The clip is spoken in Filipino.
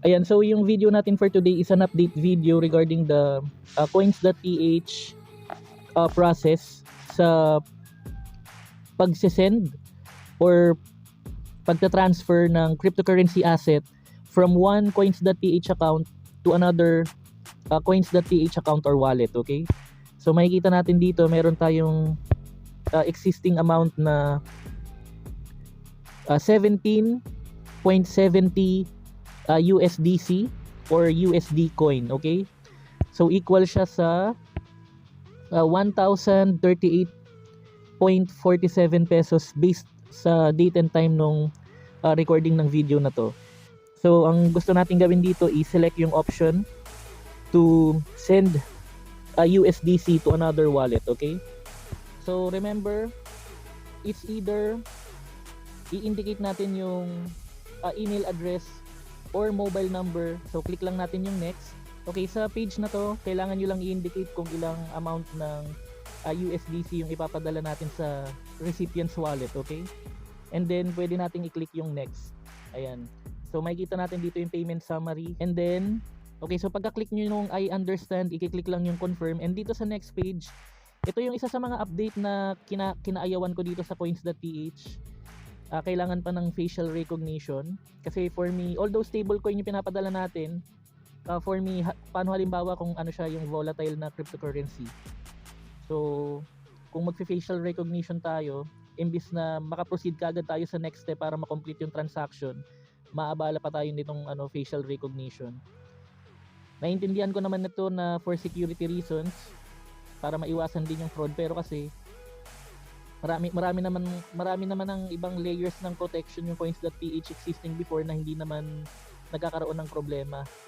Ayan, so yung video natin for today is an update video regarding the coins.ph process sa pagsesend or pagta-transfer ng cryptocurrency asset from one coins.ph account to another coins.ph account or wallet, okay? So makikita natin dito, meron tayong existing amount na 17.70 USDC or USD coin, okay? So equal siya sa 1,038.47 pesos based sa date and time nung recording ng video na to. So ang gusto natin gawin dito is select yung option to send a USDC to another wallet, okay? So remember, it's either i-indicate natin yung email address or mobile number. So click lang natin yung next. Okay, sa page na to, kailangan nyo lang i-indicate kung ilang amount ng USDC yung ipapadala natin sa recipient's wallet, okay? And then pwede nating i-click yung next. Ayan. So makikita natin dito yung payment summary. And then, okay, so pagka-click nyo yung I understand, i-click lang yung confirm. And dito sa next page, ito yung isa sa mga update na kinaayawan ko dito sa coins.ph. Kailangan pa ng facial recognition kasi for me, although stablecoin yung pinapadala natin, for me, paano halimbawa kung ano siya yung volatile na cryptocurrency. So kung magfi-facial recognition tayo, imbis na makaproceed kaagad tayo sa next step para ma-complete yung transaction, maabala pa tayo nitong facial recognition. Naintindihan ko naman ito na for security reasons, para maiwasan din yung fraud, pero kasi marami naman ang ibang layers ng protection yung coins.ph existing before na hindi naman nagkakaroon ng problema.